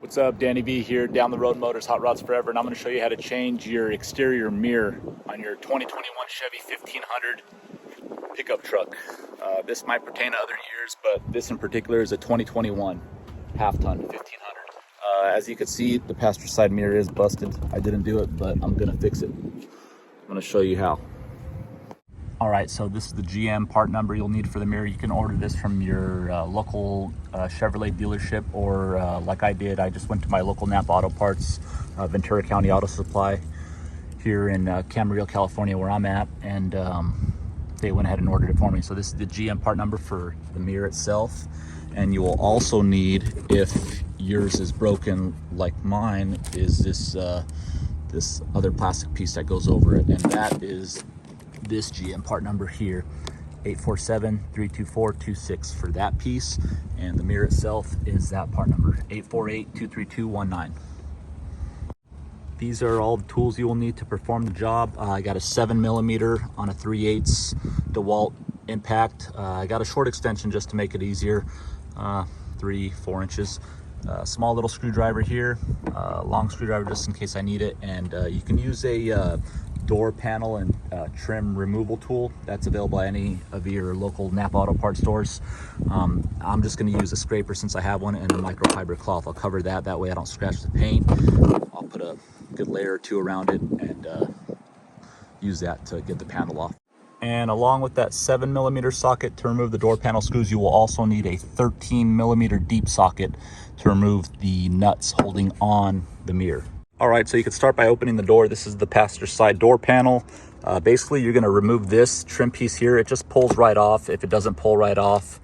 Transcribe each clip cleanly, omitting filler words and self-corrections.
What's up, Danny V here, Down the Road Motors, Hot Rods Forever, and I'm going to show you how to change your exterior mirror on your 2021 Chevy 1500 pickup truck. This might pertain to other years, but this in particular is a 2021 half-ton 1500. As you can see, the passenger side mirror is busted. I didn't do it, but I'm going to fix it. I'm going to show you how. All right, so this is the GM part number you'll need for the mirror. You can order this from your local Chevrolet dealership, or like I did, I just went to my local Napa Auto Parts, Ventura County Auto Supply here in Camarillo, California, where I'm at, and they went ahead and ordered it for me. So this is the GM part number for the mirror itself, and you will also need, if yours is broken like mine, is this this other plastic piece that goes over it, and that is this GM part number here, 847-324-26 for that piece, and the mirror itself is that part number, 848-232-19. These are all the tools you will need to perform the job. I got a 7mm on a 3/8 DeWalt impact. I got a short extension just to make it easier, 3-4 inches. Small little screwdriver here, long screwdriver just in case I need it, and you can use a door panel and trim removal tool that's available at any of your local Napa Auto Parts stores. I'm just going to use a scraper since I have one, and a microfiber cloth. I'll cover that way I don't scratch the paint. I'll put a good layer or two around it and use that to get the panel off. And along with that 7mm socket to remove the door panel screws, you will also need a 13mm deep socket to remove the nuts holding on the mirror. All right, so you can start by opening the door. This is the passenger side door panel. Basically, you're gonna remove this trim piece here. It just pulls right off. If it doesn't pull right off,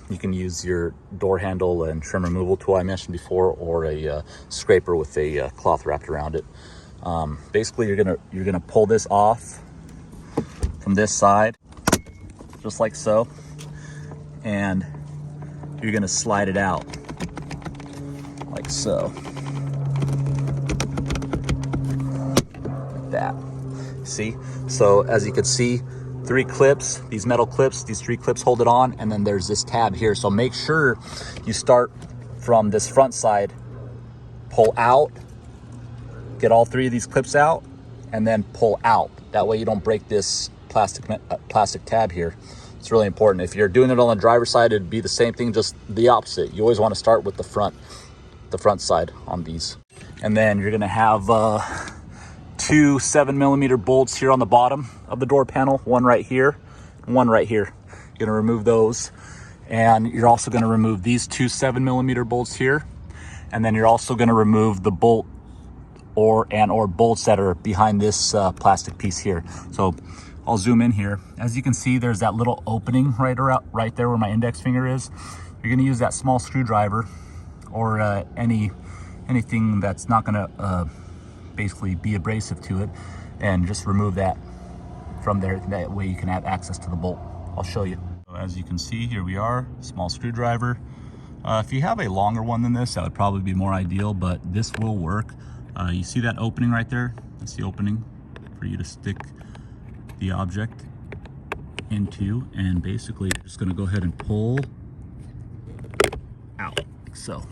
you can use your door handle and trim removal tool I mentioned before, or a scraper with a cloth wrapped around it. Basically, you're gonna pull this off from this side, just like so, and you're gonna slide it out like so. That. See? So as you can see, 3 clips, these metal clips, these 3 clips hold it on, and then there's this tab here. So make sure you start from this front side, pull out, get all 3 of these clips out, and then pull out. That way you don't break this plastic tab here. It's really important. If you're doing it on the driver's side, it'd be the same thing, just the opposite. You always want to start with the front side on these. And then you're gonna have 2 7mm bolts here on the bottom of the door panel, one right here, one right here. You're gonna remove those, and you're also gonna remove these 2 7mm bolts here, and then you're also gonna remove the bolt or bolts that are behind this plastic piece here. So I'll zoom in here. As you can see, there's that little opening right there where my index finger is. You're gonna use that small screwdriver, or anything that's not gonna basically be abrasive to it, and just remove that from there. That way you can have access to the bolt. I'll show you. As you can see, here we are, small screwdriver. If you have a longer one than this, that would probably be more ideal, but this will work. You see that opening right there? That's the opening for you to stick the object into, and basically you're just gonna go ahead and pull out like so.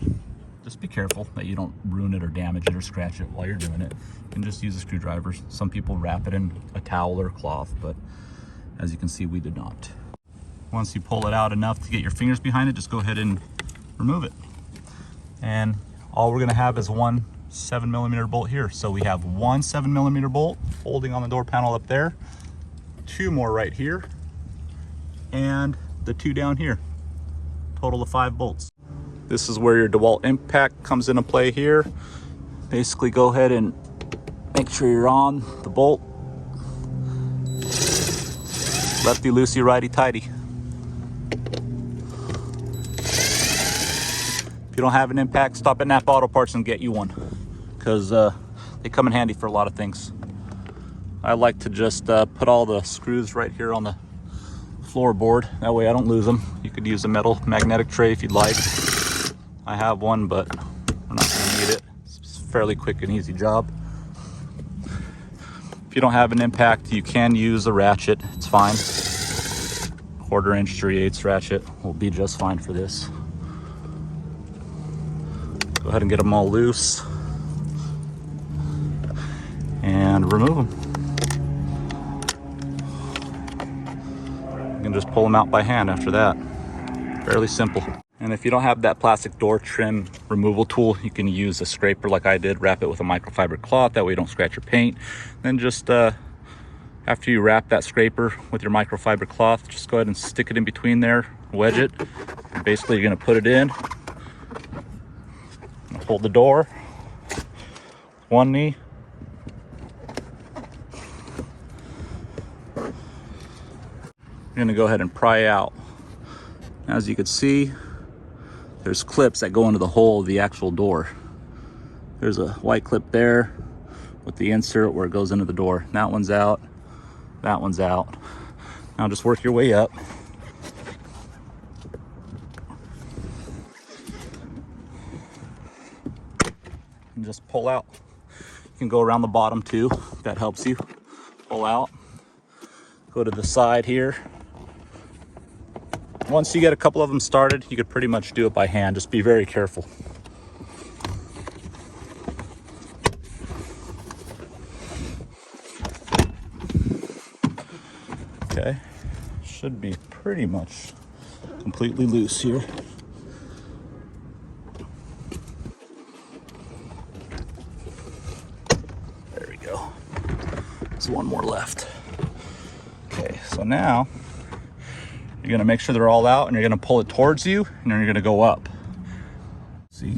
Just be careful that you don't ruin it or damage it or scratch it while you're doing it. You can just use a screwdriver. Some people wrap it in a towel or a cloth, but as you can see, we did not. Once you pull it out enough to get your fingers behind it, just go ahead and remove it. And all we're gonna have is one 7mm bolt here. So we have one 7mm bolt holding on the door panel up there, 2 more right here, and the 2 down here. Total of 5 bolts. This is where your DeWalt impact comes into play here. Basically, go ahead and make sure you're on the bolt. Lefty loosey, righty tighty. If you don't have an impact, stop at Napa Auto Parts and get you one, because they come in handy for a lot of things. I like to just put all the screws right here on the floorboard. That way I don't lose them. You could use a metal magnetic tray if you'd like. I have one, but we're not gonna need it. It's a fairly quick and easy job. If you don't have an impact, you can use a ratchet. It's fine. 1/4 inch 3/8 ratchet will be just fine for this. Go ahead and get them all loose and remove them. You can just pull them out by hand after that. Fairly simple. And if you don't have that plastic door trim removal tool, you can use a scraper like I did. Wrap it with a microfiber cloth, that way you don't scratch your paint. Then just after you wrap that scraper with your microfiber cloth, just go ahead and stick it in between there, wedge it. And basically, you're gonna put it in, hold the door, one knee. You're gonna go ahead and pry out. As you can see, there's clips that go into the hole of the actual door. There's a white clip there with the insert where it goes into the door. That one's out, that one's out. Now just work your way up. And just pull out. You can go around the bottom too, if that helps you. Pull out. Go to the side here. Once you get a couple of them started, you could pretty much do it by hand. Just be very careful. Okay, should be pretty much completely loose here. There we go. There's one more left. Okay, so now you're gonna make sure they're all out, and you're gonna pull it towards you, and then you're gonna go up. See,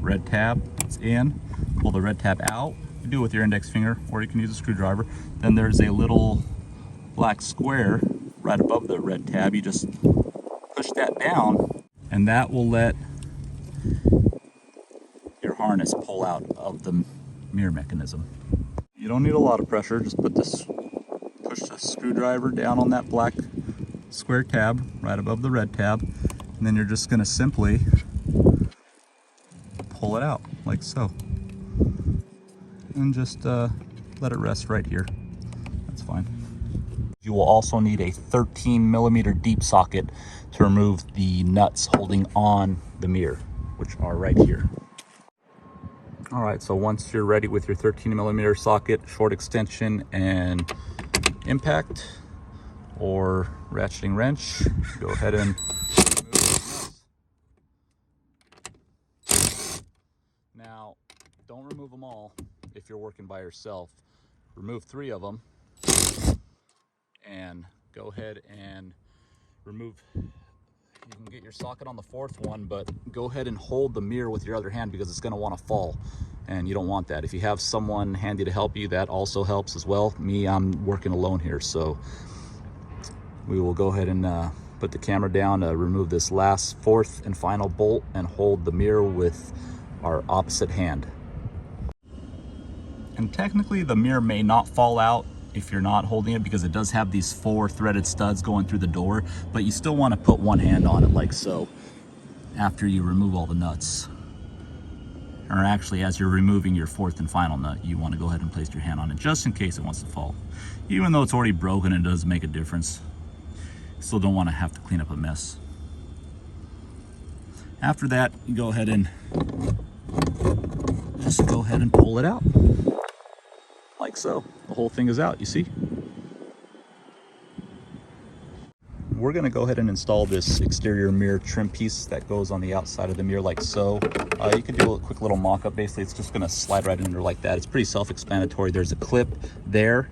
red tab, it's in. Pull the red tab out. You do it with your index finger, or you can use a screwdriver. Then there's a little black square right above the red tab. You just push that down, and that will let your harness pull out of the mirror mechanism. You don't need a lot of pressure. Just push the screwdriver down on that black square tab right above the red tab, and then you're just going to simply pull it out like so, and just let it rest right here. That's fine. You will also need a 13mm deep socket to remove the nuts holding on the mirror, which are right here. All right, so once you're ready with your 13mm socket, short extension, and impact or ratcheting wrench, go ahead and remove those nuts. Now, don't remove them all if you're working by yourself. Remove 3 of them, and go ahead and remove. You can get your socket on the 4th one, but go ahead and hold the mirror with your other hand, because it's going to want to fall, and you don't want that. If you have someone handy to help you, that also helps as well. Me, I'm working alone here, so we will go ahead and put the camera down to remove this last 4th and final bolt, and hold the mirror with our opposite hand. And technically the mirror may not fall out if you're not holding it, because it does have these 4 threaded studs going through the door, but you still want to put one hand on it like so after you remove all the nuts. Or actually, as you're removing your 4th and final nut, you want to go ahead and place your hand on it just in case it wants to fall. Even though it's already broken, it does make a difference. Still don't want to have to clean up a mess. After that, you go ahead and just go ahead and pull it out like so. The whole thing is out, you see. We're going to go ahead and install this exterior mirror trim piece that goes on the outside of the mirror like so. You can do a quick little mock-up. Basically, it's just going to slide right under like that. It's pretty self-explanatory. There's a clip there,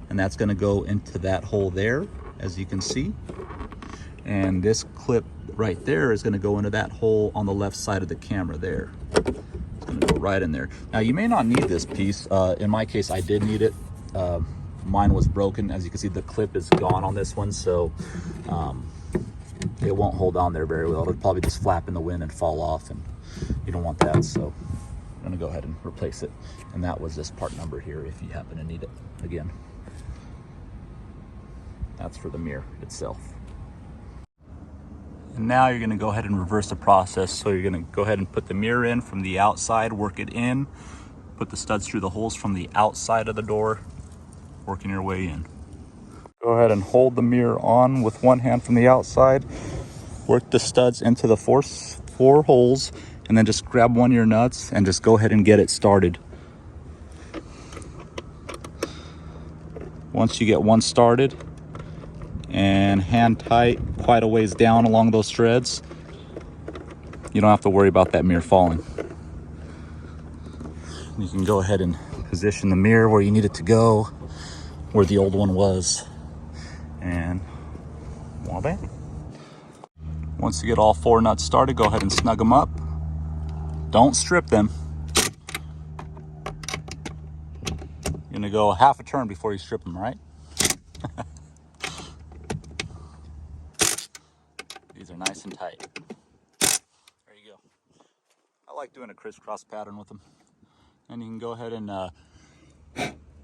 and that's going to go into that hole there, as you can see. And this clip right there is going to go into that hole on the left side of the camera there. It's going to go right in there. Now, you may not need this piece. In my case, I did need it. Mine was broken. As you can see, the clip is gone on this one, so it won't hold on there very well. It'll probably just flap in the wind and fall off, and you don't want that, so I'm going to go ahead and replace it. And that was this part number here if you happen to need it again. That's for the mirror itself. And now you're going to go ahead and reverse the process. So you're going to go ahead and put the mirror in from the outside, work it in, put the studs through the holes from the outside of the door, working your way in. Go ahead and hold the mirror on with one hand from the outside, work the studs into the four holes, and then just grab one of your nuts and just go ahead and get it started. Once you get one started and hand tight quite a ways down along those threads, you don't have to worry about that mirror falling. You can go ahead and position the mirror where you need it to go, where the old one was, and voila. Once you get all 4 nuts started, go ahead and snug them up. Don't strip them. You're gonna go half a turn before you strip them, right? These are nice and tight. There you go. I like doing a crisscross pattern with them. And you can go ahead and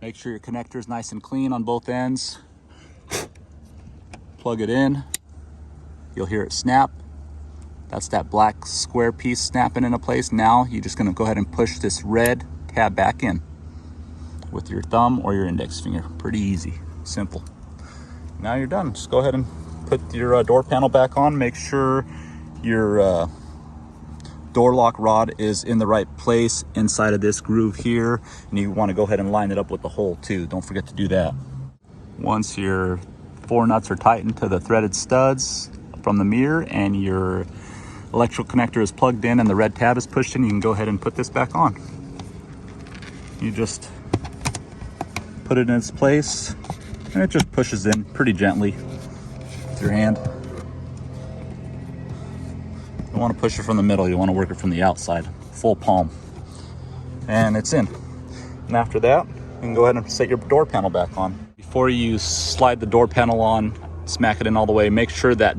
make sure your connector is nice and clean on both ends. Plug it in. You'll hear it snap. That's that black square piece snapping into place. Now you're just gonna go ahead and push this red tab back in with your thumb or your index finger. Pretty easy, simple. Now you're done. Just go ahead and put your door panel back on. Make sure your door lock rod is in the right place inside of this groove here, and you want to go ahead and line it up with the hole too. Don't forget to do that. Once your 4 nuts are tightened to the threaded studs from the mirror and your electrical connector is plugged in and the red tab is pushed in, you can go ahead and put this back on. You just put it in its place and it just pushes in pretty gently with your hand. You want to push it from the middle, you want to work it from the outside, full palm, and it's in. And after that, you can go ahead and set your door panel back on. Before you slide the door panel on, smack it in all the way, make sure that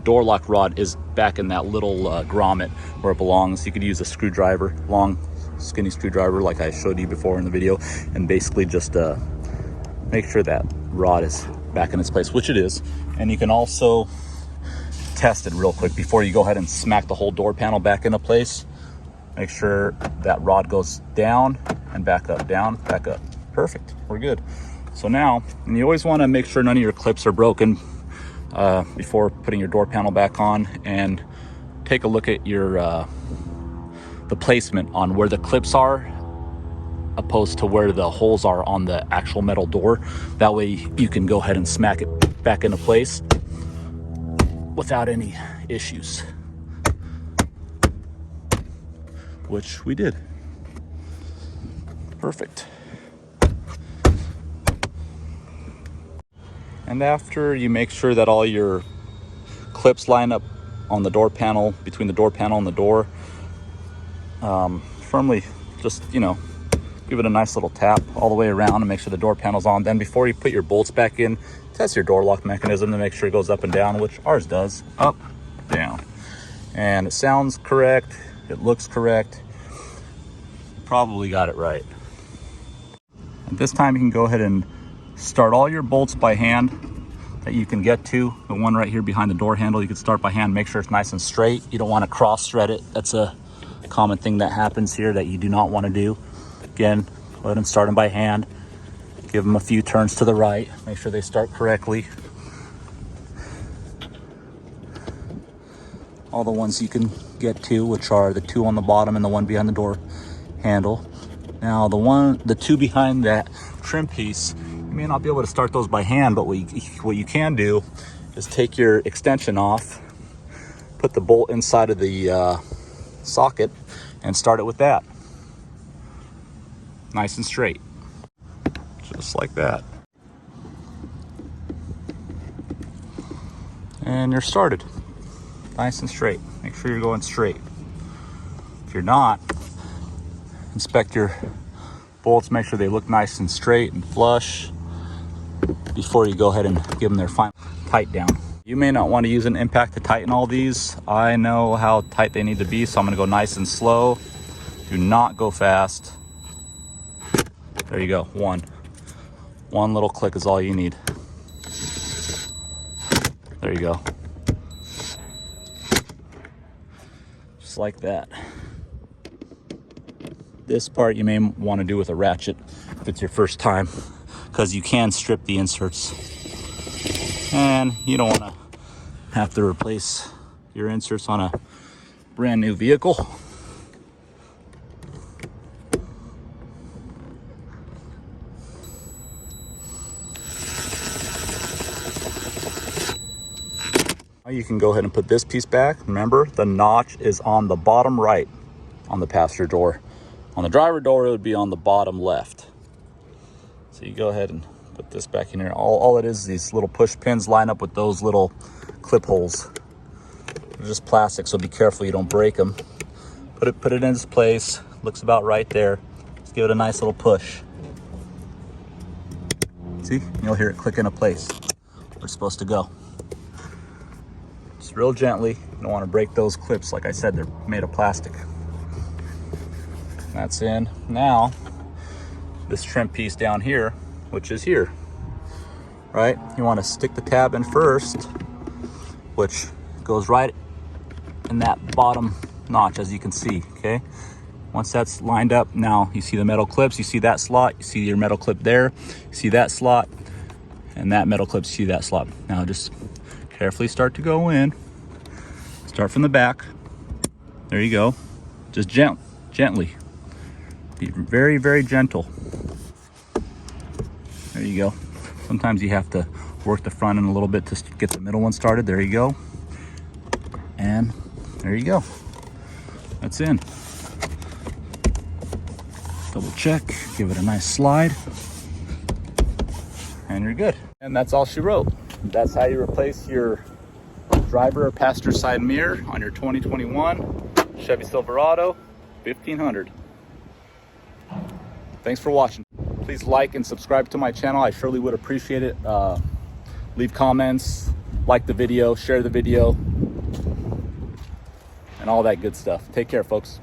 door lock rod is back in that little grommet where it belongs. You could use a screwdriver, long skinny screwdriver like I showed you before in the video, and basically just make sure that rod is back in its place, which it is. And you can also test it real quick before you go ahead and smack the whole door panel back into place. Make sure that rod goes down and back up, down, back up. Perfect, we're good. So now, and you always want to make sure none of your clips are broken before putting your door panel back on, and take a look at your the placement on where the clips are opposed to where the holes are on the actual metal door. That way you can go ahead and smack it back into place without any issues, which we did. Perfect. And after you make sure that all your clips line up on the door panel, between the door panel and the door, firmly just, give it a nice little tap all the way around and make sure the door panel's on. Then before you put your bolts back in, test your door lock mechanism to make sure it goes up and down, which ours does, up, down. And it sounds correct, it looks correct, you probably got it right. At this time you can go ahead and start all your bolts by hand that you can get to. The one right here behind the door handle, you can start by hand, make sure it's nice and straight. You don't want to cross thread it. That's a common thing that happens here that you do not want to do. Again, go ahead and start them by hand. Give them a few turns to the right. Make sure they start correctly. All the ones you can get to, which are the 2 on the bottom and the one behind the door handle. Now the 2 behind that trim piece, you may not be able to start those by hand, but what you can do is take your extension off, put the bolt inside of the socket, and start it with that. Nice and straight, just like that. And you're started, nice and straight. Make sure you're going straight. If you're not, inspect your bolts, make sure they look nice and straight and flush before you go ahead and give them their final tight down. You may not want to use an impact to tighten all these. I know how tight they need to be, so I'm going to go nice and slow. Do not go fast. There you go, one little click is all you need. There you go, just like that. This part you may want to do with a ratchet if it's your first time, because you can strip the inserts and you don't want to have to replace your inserts on a brand new vehicle. Now you can go ahead and put this piece back. Remember, the notch is on the bottom right on the passenger door. On the driver door, it would be on the bottom left. So you go ahead and put this back in here. All it is these little push pins line up with those little clip holes. They're just plastic, so be careful you don't break them. Put it in its place. Looks about right there. Just give it a nice little push. See, you'll hear it click into place where it's supposed to go. Just real gently. You don't want to break those clips. Like I said, they're made of plastic. That's in. Now, this trim piece down here, which is here, right? You want to stick the tab in first, which goes right in that bottom notch, as you can see, okay? Once that's lined up, now you see the metal clips, you see that slot, you see your metal clip there, you see that slot, and that metal clip, you see that slot. Now just carefully start to go in. Start from the back. There you go. Just gently. Be very, very gentle. There you go. Sometimes you have to work the front end a little bit to get the middle one started. There you go. And there you go. That's in. Double check, give it a nice slide, and you're good. And that's all she wrote. That's how you replace your driver or passenger side mirror on your 2021 Chevy Silverado 1500. Thanks for watching. Please like and subscribe to my channel. I surely would appreciate it. Leave comments, like the video, share the video, and all that good stuff. Take care, folks.